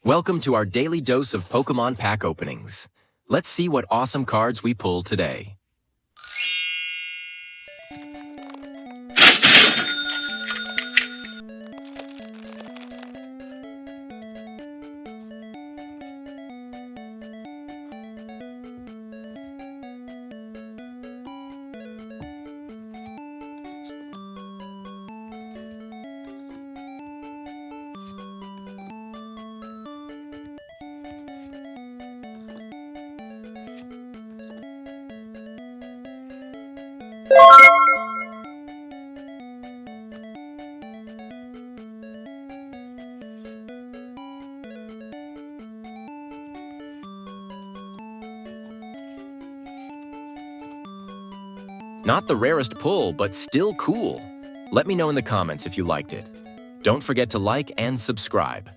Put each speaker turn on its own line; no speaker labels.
Welcome to our daily dose of Pokemon pack openings. Let's see what awesome cards we pull today. Not the rarest pull, but still cool. Let me know in the comments if you liked it. Don't forget to like and subscribe.